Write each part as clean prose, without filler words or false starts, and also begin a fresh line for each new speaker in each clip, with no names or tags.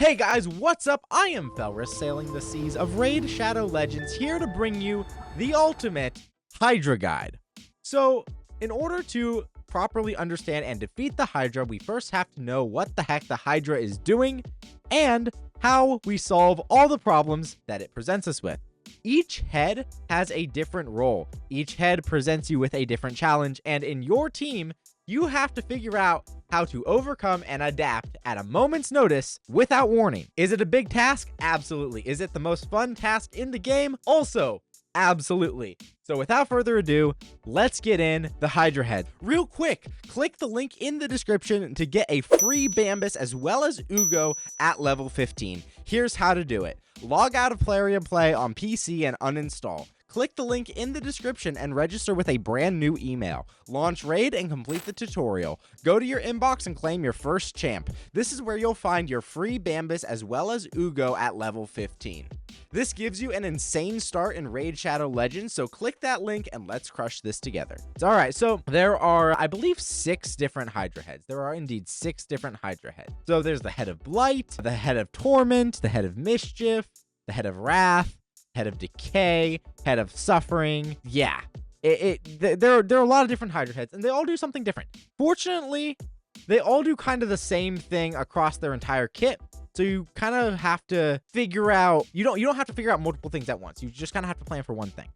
Hey guys, what's up? I am Felris, sailing the seas of Raid Shadow Legends, here to bring you the ultimate Hydra guide. So, in order to properly understand and defeat the Hydra, we first have to know what the heck the Hydra is doing and how we solve all the problems that it presents us with. Each head has a different role. Each head presents you with a different challenge, and in your team, you have to figure out how to overcome and adapt at a moment's notice without warning. Is it a big task? Absolutely. Is it the most fun task in the game? Also, absolutely. So without further ado, let's get in the Hydra head. Real quick, click the link in the description to get a free Bambus as well as Ugo at level 15. Here's how to do it. Log out of Plarium Play on PC and uninstall. Click the link in the description and register with a brand new email. Launch Raid and complete the tutorial. Go to your inbox and claim your first champ. This is where you'll find your free Bambus as well as Ugo at level 15. This gives you an insane start in Raid Shadow Legends, so click that link and let's crush this together. Alright, so there are, I believe, 6 different Hydra heads. There are indeed 6 different Hydra heads. So there's the head of Blight, the head of Torment, the head of Mischief, the head of Wrath, head of Decay, head of Suffering. Yeah, there are a lot of different Hydra heads, and they all do something different. Fortunately, they all do kind of the same thing across their entire kit. So you kind of have to figure out, you don't have to figure out multiple things at once. You just kind of have to plan for one thing,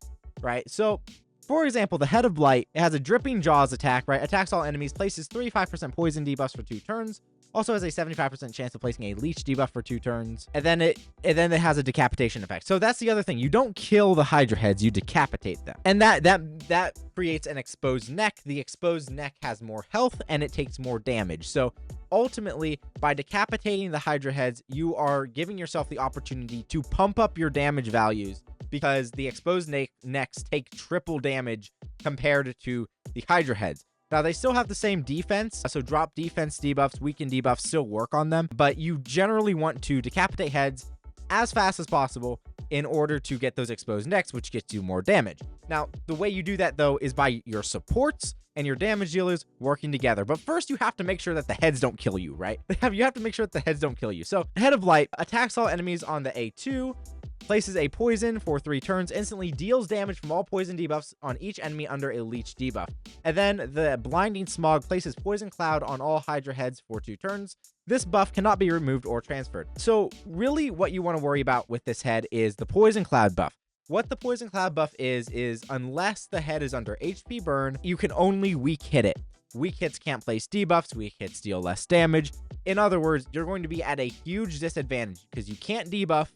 right? So, for example, the head of Blight, it has a Dripping Jaws attack, right? Attacks all enemies, places 35% poison debuffs for 2 turns. Also has a 75% chance of placing a leech debuff for 2 turns. And then it has a decapitation effect. So that's the other thing. You don't kill the Hydra heads, you decapitate them. And that creates an exposed neck. The exposed neck has more health and it takes more damage. So ultimately, by decapitating the Hydra heads, you are giving yourself the opportunity to pump up your damage values, because the exposed necks take triple damage compared to the Hydra heads. Now, they still have the same defense, so drop defense debuffs, weaken debuffs still work on them, but you generally want to decapitate heads as fast as possible in order to get those exposed necks, which gets you more damage. Now, the way you do that, though, is by your supports and your damage dealers working together. But first, you have to make sure that the heads don't kill you, right? You have to make sure that the heads don't kill you. So, Head of Light attacks all enemies on the A2, places a poison for 3 turns, instantly deals damage from all poison debuffs on each enemy under a leech debuff. And then the Blinding Smog places Poison Cloud on all Hydra heads for 2 turns. This buff cannot be removed or transferred. So really what you want to worry about with this head is the Poison Cloud buff. What the Poison Cloud buff is unless the head is under HP burn, you can only weak hit it. Weak hits can't place debuffs, weak hits deal less damage. In other words, you're going to be at a huge disadvantage because you can't debuff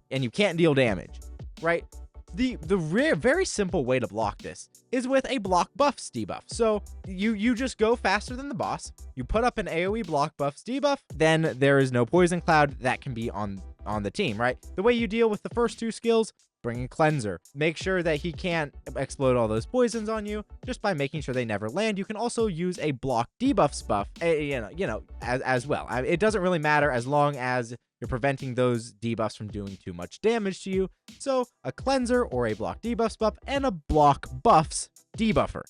and you can't deal damage, right? The very simple way to block this is with a block buffs debuff. So you just go faster than the boss, you put up an AoE block buffs debuff, then there is no poison cloud that can be on the team, right? The way you deal with the first 2 skills, bring a cleanser. Make sure that he can't explode all those poisons on you just by making sure they never land. You can also use a block debuffs buff, as well. It doesn't really matter as long as you're preventing those debuffs from doing too much damage to you. So a cleanser or a block debuffs buff and a block buffs debuffer.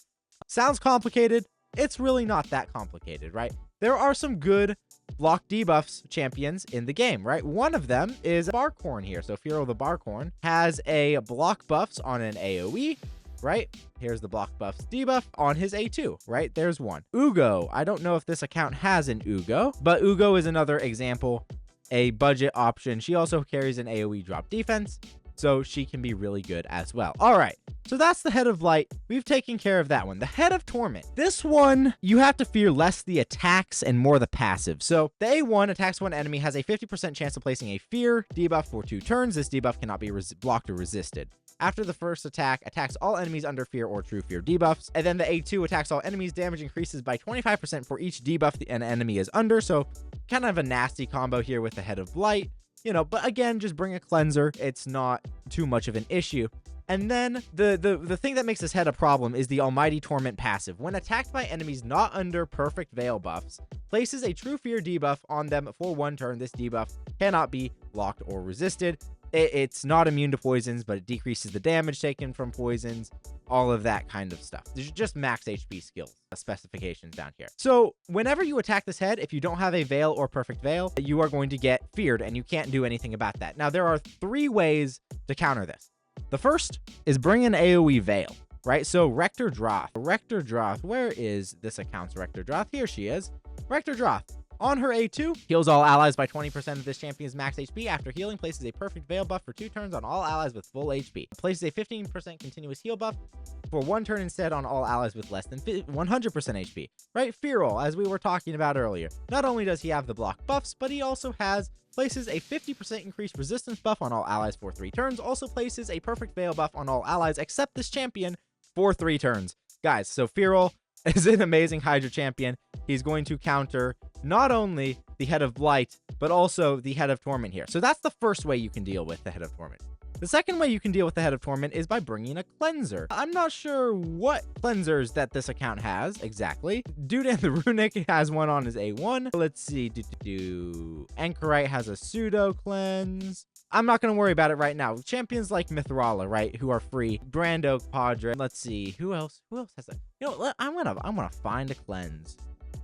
Sounds complicated. It's really not that complicated, right? There are some good block debuffs champions in the game, right? One of them is Barkhorn here. So Furo the Barkhorn has a block buffs on an AoE, right? Here's the block buffs debuff on his A2, right? There's one. Ugo. I don't know if this account has an Ugo, but Ugo is another example, a budget option. She also carries an AoE drop defense, so she can be really good as well. All right, so that's the Head of Light. We've taken care of that one. The Head of Torment. This one, you have to fear less the attacks and more the passive. So the A1 attacks one enemy, has a 50% chance of placing a fear debuff for 2 turns. This debuff cannot be blocked or resisted. After the first attack, attacks all enemies under fear or true fear debuffs. And then the A2 attacks all enemies. Damage increases by 25% for each debuff an enemy is under. So kind of a nasty combo here with the Head of Blight. But again, just bring a cleanser. It's not too much of an issue. And then the thing that makes this head a problem is the Almighty Torment passive. When attacked by enemies not under Perfect Veil buffs, places a True Fear debuff on them for 1 turn. This debuff cannot be blocked or resisted. It's not immune to poisons, but it decreases the damage taken from poisons. all of that kind of stuff. There's just max HP skills specifications down here. So whenever you attack this head, if you don't have a Veil or Perfect Veil, you are going to get feared, and you can't do anything about that. Now, there are 3 ways to counter this. The first is bring an AoE Veil, right? So Rector Droth, where is this account's Rector Droth? Here she is. Rector Droth. On her A2, heals all allies by 20% of this champion's max HP. After healing, places a Perfect Veil buff for 2 turns on all allies with full HP. Places a 15% continuous heal buff for 1 turn instead on all allies with less than 100% HP. Right? Fearol, as we were talking about earlier. Not only does he have the block buffs, but he also places a 50% increased resistance buff on all allies for 3 turns. Also places a Perfect Veil buff on all allies except this champion for 3 turns. Guys, so Fearol is an amazing Hydra champion. He's going to counter not only the Head of Blight, but also the Head of Torment here. So that's the first way you can deal with the Head of Torment. The second way you can deal with the Head of Torment is by bringing a cleanser. I'm not sure what cleansers that this account has exactly. Dudan the Runic has one on his A1. Let's see. Anchorite has a pseudo cleanse. I'm not going to worry about it right now. Champions like Mithrala, right, who are free. Brando, Padre. Let's see. Who else has a... You know, I'm gonna find a cleanse.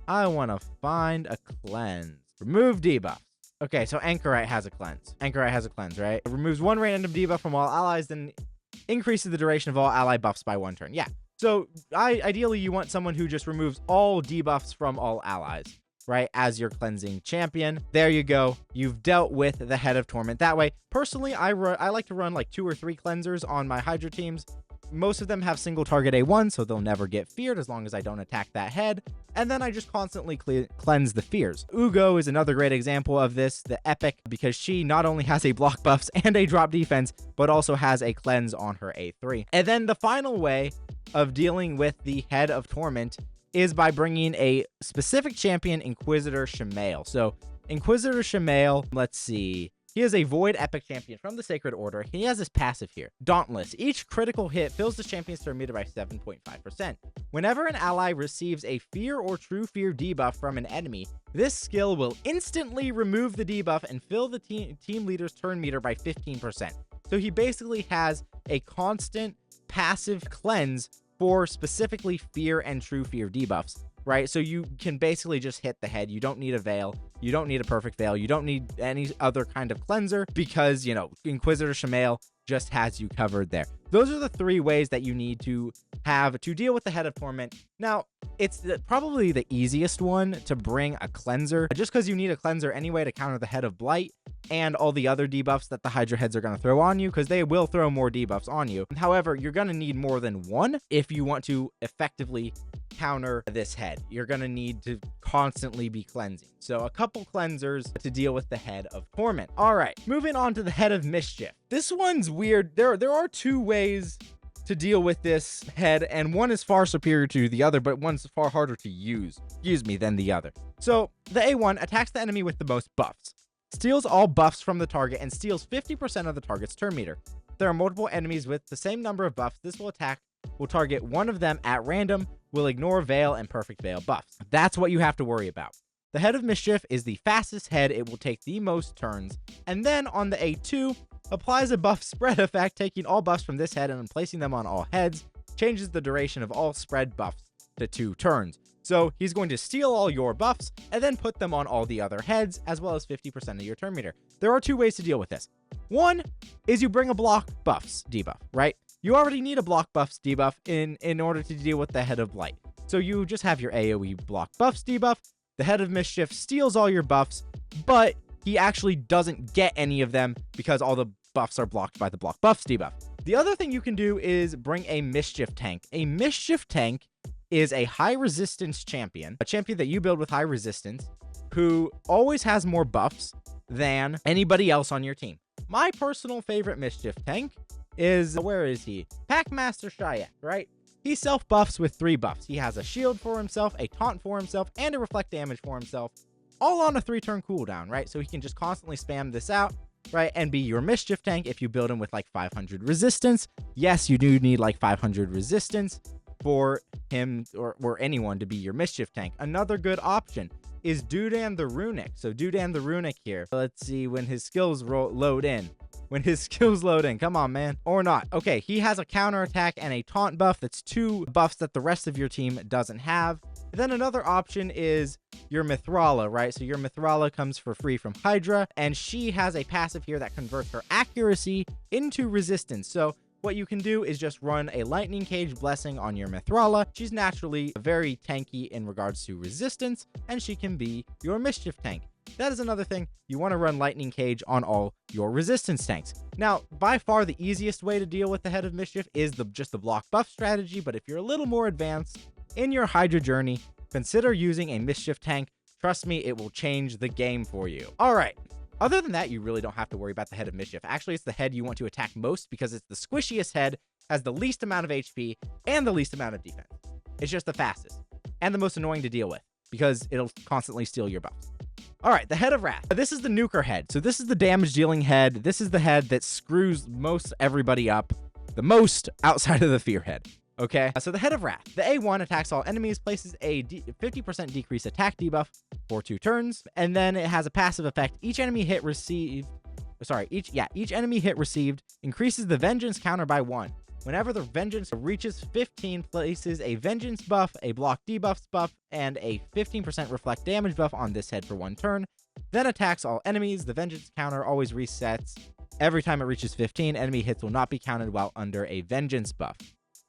I want to find a cleanse. Remove debuffs. Okay, so Anchorite has a cleanse. Anchorite has a cleanse, right? It removes 1 random debuff from all allies, then increases the duration of all ally buffs by 1 turn. Yeah. So ideally, you want someone who just removes all debuffs from all allies, right, as your cleansing champion. There you go. You've dealt with the Head of Torment that way. Personally, I like to run like 2 or 3 cleansers on my Hydra teams. Most of them have single target A1, so they'll never get feared as long as I don't attack that head. And then I just constantly cleanse the fears. Ugo is another great example of this, the Epic, because she not only has a block buffs and a drop defense, but also has a cleanse on her A3. And then the final way of dealing with the Head of Torment is by bringing a specific champion, Inquisitor Shamael. So Inquisitor Shamael, let's see. He is a Void Epic champion from the Sacred Order. He has this passive here, Dauntless. Each critical hit fills the champion's turn meter by 7.5%. Whenever an ally receives a Fear or True Fear debuff from an enemy, this skill will instantly remove the debuff and fill the team leader's turn meter by 15%. So he basically has a constant passive cleanse for specifically Fear and True Fear debuffs, right? So you can basically just hit the head. You don't need a Veil. You don't need a Perfect Veil. You don't need any other kind of cleanser because, you know, Inquisitor Shamael just has you covered there. Those are the 3 ways that you need to have to deal with the Head of Torment. Now, it's probably the easiest one to bring a cleanser, just because you need a cleanser anyway to counter the Head of Blight and all the other debuffs that the Hydra heads are going to throw on you, because they will throw more debuffs on you. However, you're going to need more than one if you want to effectively counter this head. You're going to need to constantly be cleansing. So a couple cleansers to deal with the Head of Torment. All right, moving on to the Head of Mischief. This one's weird. There are 2 ways to deal with this head, and one is far superior to the other, but one's far harder to use, than the other. So the A1 attacks the enemy with the most buffs, steals all buffs from the target, and steals 50% of the target's turn meter. If there are multiple enemies with the same number of buffs, this will target one of them at random, will ignore Veil and Perfect Veil buffs. That's what you have to worry about. The Head of Mischief is the fastest head. It will take the most turns. And then on the A2, applies a buff spread effect, taking all buffs from this head and placing them on all heads, changes the duration of all spread buffs to 2 turns. So he's going to steal all your buffs and then put them on all the other heads, as well as 50% of your turn meter. There are 2 ways to deal with this. One is you bring a block buffs debuff, right? You already need a block buffs debuff in order to deal with the Head of Blight. So you just have your AoE block buffs debuff. The Head of Mischief steals all your buffs, but he actually doesn't get any of them because all the buffs are blocked by the block buffs debuff. The other thing you can do is bring a Mischief tank. A Mischief tank is a high resistance champion, a champion that you build with high resistance, who always has more buffs than anybody else on your team. My personal favorite Mischief tank is, where is he? Packmaster Shayak, right? He self-buffs with 3 buffs. He has a shield for himself, a taunt for himself, and a reflect damage for himself, all on a 3-turn cooldown, right? So he can just constantly spam this out, right, and be your Mischief tank if you build him with like 500 resistance. Yes, you do need like 500 resistance for him or anyone to be your Mischief tank. Another good option is Dudan the Runic. So Dudan the Runic here. Let's see when his skills load in. when his skills load in. Come on, man. Or not. Okay, he has a counterattack and a taunt buff. That's 2 buffs that the rest of your team doesn't have. Then another option is your Mithrala, right? So your Mithrala comes for free from Hydra, and she has a passive here that converts her accuracy into resistance. So what you can do is just run a Lightning Cage Blessing on your Mithrala. She's naturally very tanky in regards to resistance, and she can be your Mischief tank. That is another thing. You want to run Lightning Cage on all your resistance tanks. Now, by far the easiest way to deal with the Head of Mischief is just the block buff strategy, but if you're a little more advanced in your Hydra journey, consider using a Mischief tank. Trust me, it will change the game for you. All right. Other than that, you really don't have to worry about the Head of Mischief. Actually, it's the head you want to attack most because it's the squishiest head, has the least amount of HP, and the least amount of defense. It's just the fastest and the most annoying to deal with because it'll constantly steal your buffs. All right, the Head of Wrath. This is the nuker head. So this is the damage dealing head. This is the head that screws most everybody up the most outside of the fear head. Okay, so the Head of Wrath. The A1 attacks all enemies, places a 50% decrease attack debuff for 2 turns, and then it has a passive effect. Each enemy hit received increases the vengeance counter by 1. Whenever the vengeance reaches 15, places a vengeance buff, a block debuffs buff, and a 15% reflect damage buff on this head for 1 turn. Then attacks all enemies. The vengeance counter always resets. Every time it reaches 15, enemy hits will not be counted while under a vengeance buff.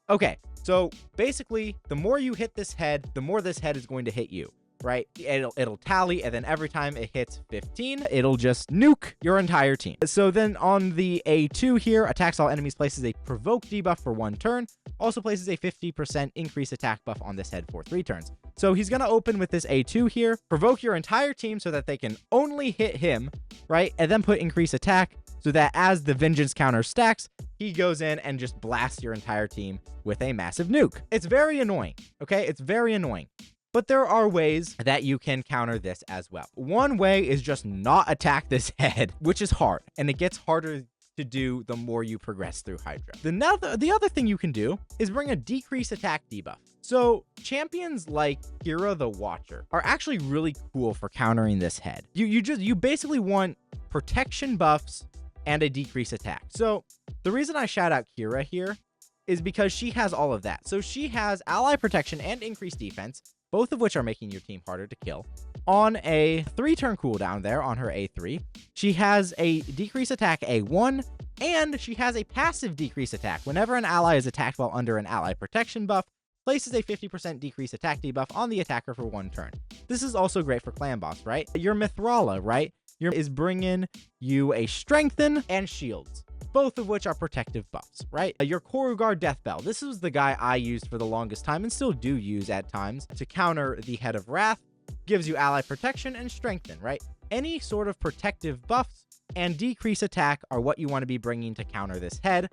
Okay, so basically, the more you hit this head, the more this head is going to hit you, right? It'll tally, and then every time it hits 15, it'll just nuke your entire team. So then on the A2 here, attacks all enemies, places a provoke debuff for 1 turn, also places a 50% increase attack buff on this head for 3 turns. So he's going to open with this A2 here, provoke your entire team so that they can only hit him, right? And then put increase attack so that as the vengeance counter stacks, he goes in and just blasts your entire team with a massive nuke. It's very annoying, okay? It's very annoying. But there are ways that you can counter this as well. One way is just not attack this head, which is hard, and it gets harder to do the more you progress through Hydra. The other thing you can do is bring a decrease attack debuff. So champions like Hydra the Watcher are actually really cool for countering this head. You basically want protection buffs and a decrease attack. So the reason I shout out Hydra here is because she has all of that. So she has ally protection and increased defense, both of which are making your team harder to kill. On a 3-turn cooldown there on her A3, she has a decrease attack A1, and she has a passive decrease attack. Whenever an ally is attacked while under an ally protection buff, places a 50% decrease attack debuff on the attacker for 1 turn. This is also great for clan boss, right? Your Mithrala, right? Is bringing you a strengthen and shields, both of which are protective buffs, right? Your Korugar Deathbell. This is the guy I used for the longest time and still do use at times to counter the Head of Wrath. Gives you ally protection and strengthen, right? Any sort of protective buffs and decrease attack are what you want to be bringing to counter this head.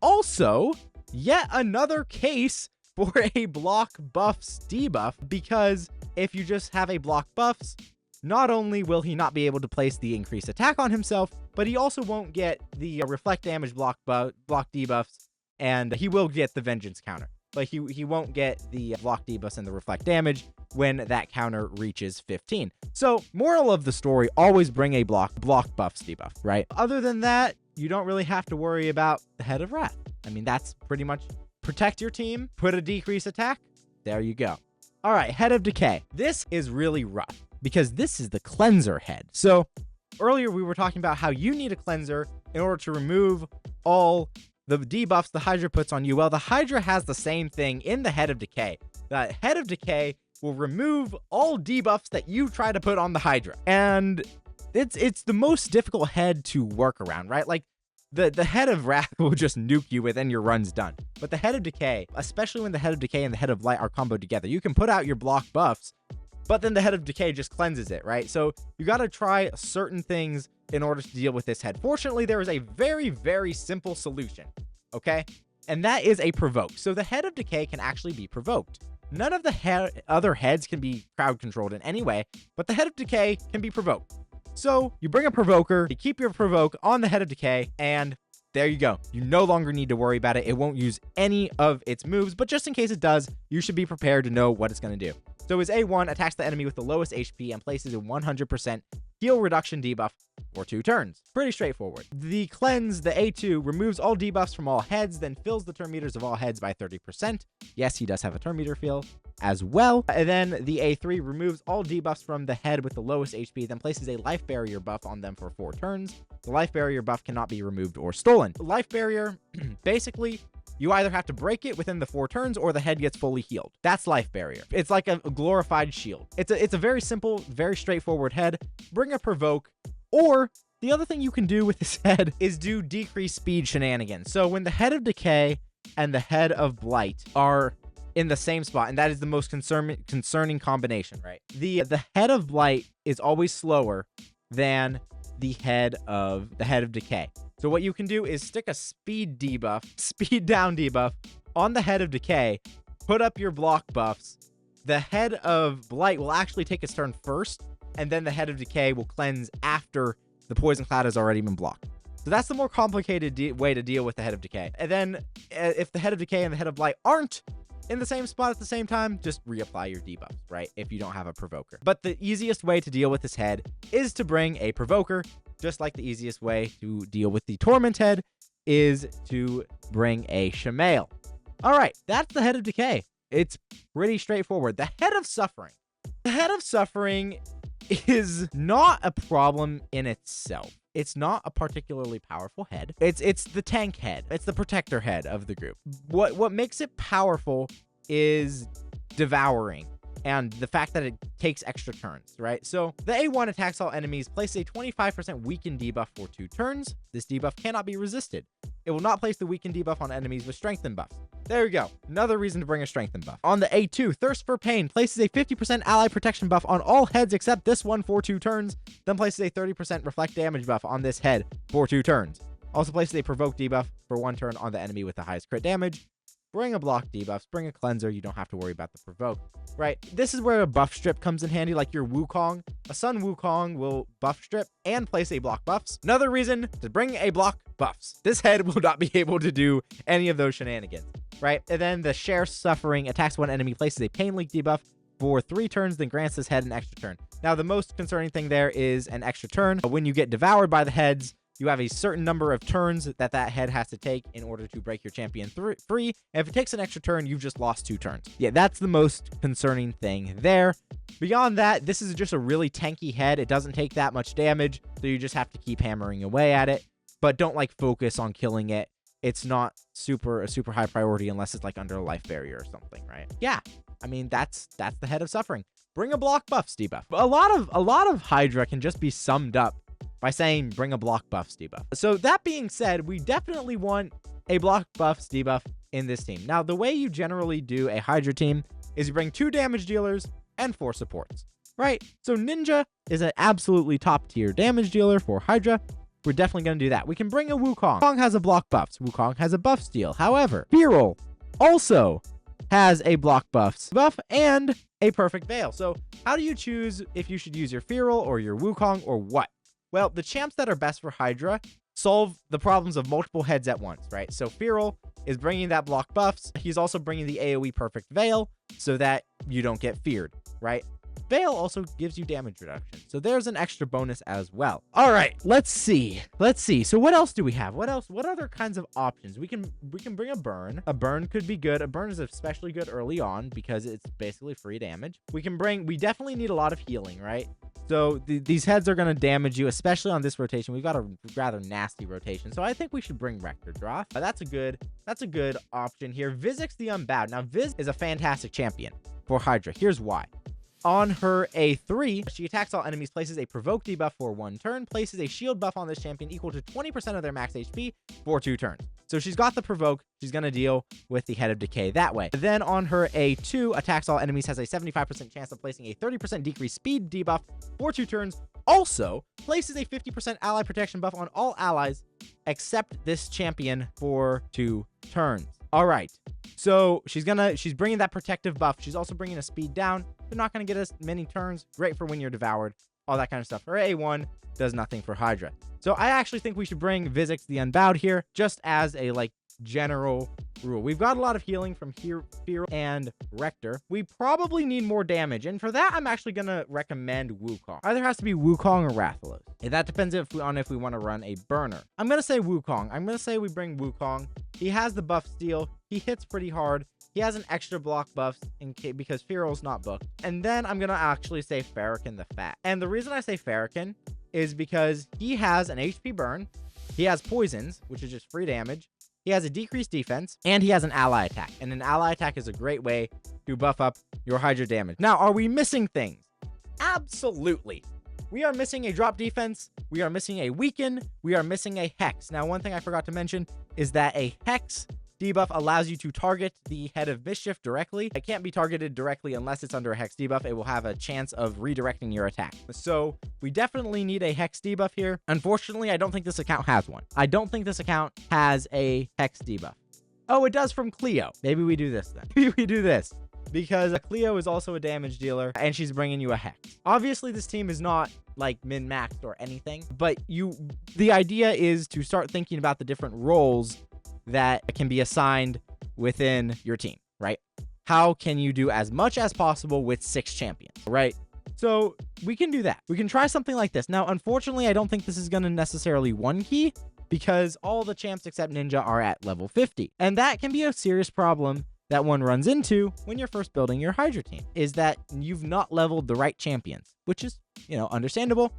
Also, yet another case for a block buffs debuff, because if you just have a block buffs, not only will he not be able to place the increased attack on himself, but he also won't get the reflect damage block debuffs, and he will get the vengeance counter. But he won't get the block debuffs and the reflect damage when that counter reaches 15. So, moral of the story, always bring a block buffs debuff, right? Other than that, you don't really have to worry about the Head of Wrath. I mean, that's pretty much protect your team, put a decrease attack, there you go. All right, Head of Decay. This is really rough, because this is the cleanser head. So earlier we were talking about how you need a cleanser in order to remove all the debuffs the Hydra puts on you. Well, the Hydra has the same thing in the Head of Decay. The Head of Decay will remove all debuffs that you try to put on the Hydra. And it's the most difficult head to work around, right? Like the Head of Wrath will just nuke you and then your run's done. But the Head of Decay, especially when the Head of Decay and the Head of Light are comboed together, you can put out your block buffs, but then the Head of Decay just cleanses it, right? So you got to try certain things in order to deal with this head. Fortunately, there is a very, very simple solution, okay? And that is a provoke. So the Head of Decay can actually be provoked. None of the other heads can be crowd controlled in any way, but the Head of Decay can be provoked. So you bring a provoker, you keep your provoke on the Head of Decay, and there you go. You no longer need to worry about it. It won't use any of its moves, but just in case it does, you should be prepared to know what it's going to do. So his A1 attacks the enemy with the lowest HP and places a 100% heal reduction debuff for 2 turns. Pretty straightforward. The cleanse, the A2, removes all debuffs from all heads, then fills the turn meters of all heads by 30%. Yes, he does have a turn meter fill as well. And then the A3 removes all debuffs from the head with the lowest HP, then places a life barrier buff on them for 4 turns. The life barrier buff cannot be removed or stolen. Life barrier, basically, you either have to break it within the 4 turns or the head gets fully healed. That's life barrier. It's like a glorified shield. It's a very simple, very straightforward head. Bring a provoke, or the other thing you can do with this head is do decreased speed shenanigans. So when the head of decay and the head of blight are in the same spot, and that is the most concerning combination, right? The head of blight is always slower than the head of decay. So what you can do is stick a speed down debuff on the head of decay, put up your block buffs. The head of blight will actually take its turn first, and then the head of decay will cleanse after the poison cloud has already been blocked. So that's the more complicated way to deal with the head of decay. And then if the head of decay and the head of blight aren't in the same spot at the same time, just reapply your debuffs, right? If you don't have a provoker. But the easiest way to deal with this head is to bring a provoker, just like the easiest way to deal with the torment head is to bring a Shamail. All right, that's the head of decay. It's pretty straightforward. The head of suffering. The head of suffering is not a problem in itself. It's not a particularly powerful head. It's the tank head. It's the protector head of the group. What makes it powerful is devouring and the fact that it takes extra turns, right? So the A1 attacks all enemies, places a 25% weaken debuff for 2 turns. This debuff cannot be resisted. It will not place the weaken debuff on enemies with strengthen buffs. There we go. Another reason to bring a strengthen buff. On the A2, Thirst for Pain places a 50% ally protection buff on all heads except this one for 2 turns, then places a 30% reflect damage buff on this head for 2 turns. Also places a provoke debuff for 1 turn on the enemy with the highest crit damage. Bring a block debuff, bring a cleanser, you don't have to worry about the provoke, right? This is where a buff strip comes in handy, like your Wukong. A Sun Wukong will buff strip and place a block buffs. Another reason to bring a block buffs. This head will not be able to do any of those shenanigans, right? And then the Share Suffering attacks one enemy, places a pain leak debuff for 3 turns, then grants this head an extra turn. Now, the most concerning thing there is an extra turn. When you get devoured by the heads, you have a certain number of turns that head has to take in order to break your champion free. And if it takes an extra turn, you've just lost 2 turns. Yeah, that's the most concerning thing there. Beyond that, this is just a really tanky head. It doesn't take that much damage, so you just have to keep hammering away at it. But don't like focus on killing it. It's not a super high priority unless it's like under a life barrier or something, right? Yeah, I mean that's the head of suffering. Bring a block buffs debuff. A lot of Hydra can just be summed up by saying bring a block buffs debuff. So that being said, we definitely want a block buffs debuff in this team. Now, the way you generally do a Hydra team is you bring 2 damage dealers and 4 supports, right? So Ninja is an absolutely top tier damage dealer for Hydra. We're definitely going to do that. We can bring a Wukong. Wukong has a block buffs. Wukong has a buff steal. However, Feral also has a block buffs buff and a perfect veil. So how do you choose if you should use your Feral or your Wukong or what? Well, the champs that are best for Hydra solve the problems of multiple heads at once, right? So Feral is bringing that block buffs. He's also bringing the AoE perfect veil so that you don't get feared, right? Veil also gives you damage reduction, so there's an extra bonus as well. All right, let's see. So what else do we have? What other kinds of options? We can bring a burn. A burn could be good. A burn is especially good early on because it's basically free damage. We definitely need a lot of healing, right? So these heads are going to damage you, especially on this rotation. We've got a rather nasty rotation, so I think we should bring Rector Droth. That's a good option here. Vizix the Unbowed. Now, Viz is a fantastic champion for Hydra. Here's why. On her A3, she attacks all enemies, places a provoke debuff for 1 turn, places a shield buff on this champion equal to 20% of their max HP for 2 turns. So she's got the provoke. She's going to deal with the head of decay that way. Then on her A2, attacks all enemies, has a 75% chance of placing a 30% decreased speed debuff for 2 turns. Also, places a 50% ally protection buff on all allies except this champion for 2 turns. All right. So she's bringing that protective buff. She's also bringing a speed down. They're not going to get as many turns. Great for when you're devoured. All that kind of stuff. Her A1 does nothing for Hydra. So I actually think we should bring Vizix the Unbowed here just as a general rule. We've got a lot of healing from Fear and Rector. We probably need more damage, and for that, I'm actually gonna recommend Wukong. Either has to be Wukong or Rathalos. That depends if we want to run a burner. I'm gonna say Wukong. I'm gonna say we bring Wukong. He has the buff steal. He hits pretty hard. He has an extra block buff because Fearl's not booked. And then I'm gonna actually say Farrakhan the Fat. And the reason I say Farrakhan is because he has an HP burn. He has poisons, which is just free damage. He has a decreased defense, and he has an ally attack. And an ally attack is a great way to buff up your Hydra damage. Now, are we missing things? Absolutely. We are missing a drop defense. We are missing a weaken. We are missing a hex. Now, one thing I forgot to mention is that a hex debuff allows you to target the Head of Mischief directly. It can't be targeted directly unless it's under a hex debuff. It will have a chance of redirecting your attack. So we definitely need a hex debuff here. Unfortunately, I don't think this account has one. I don't think this account has a hex debuff. Oh, it does from Cleo. Maybe we do this then. Maybe we do this, because Cleo is also a damage dealer and she's bringing you a hex. Obviously, this team is not like min-maxed or anything, but the idea is to start thinking about the different roles that can be assigned within your team, right? How can you do as much as possible with 6 champions, right? So we can do that. We can try something like this. Now, unfortunately, I don't think this is going to necessarily one key, because all the champs except Ninja are at level 50. And that can be a serious problem that one runs into when you're first building your Hydra team, is that you've not leveled the right champions, which is, understandable.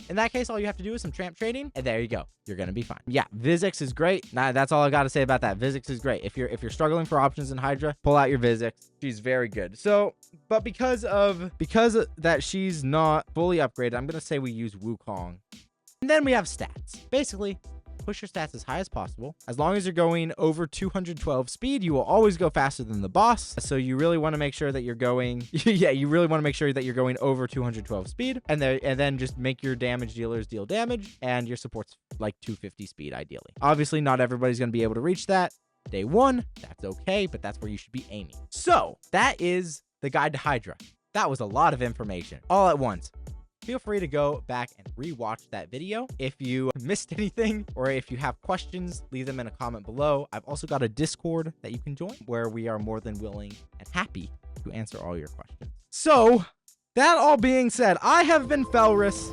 In that case, all you have to do is some tramp trading, and there you go. You're gonna be fine. Yeah, Vizix is great. Nah, that's all I gotta say about that. Vizix is great. If you're struggling for options in Hydra, pull out your Vizix. She's very good. So, but because that she's not fully upgraded, I'm gonna say we use Wukong. And then we have stats. Basically, push your stats as high as possible. As long as you're going over 212 speed, you will always go faster than the boss. So you really want to make sure that you're going, you really want to make sure that you're going over 212 speed, and then just make your damage dealers deal damage, and your supports like 250 speed ideally. Obviously, not everybody's going to be able to reach that day one. That's okay, but that's where you should be aiming. So that is the guide to Hydra. That was a lot of information all at once. Feel free to go back and rewatch that video. If you missed anything or if you have questions, leave them in a comment below. I've also got a Discord that you can join where we are more than willing and happy to answer all your questions. So, that all being said, I have been Felris,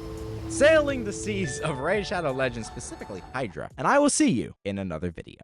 sailing the seas of Raid Shadow Legends, specifically Hydra, and I will see you in another video.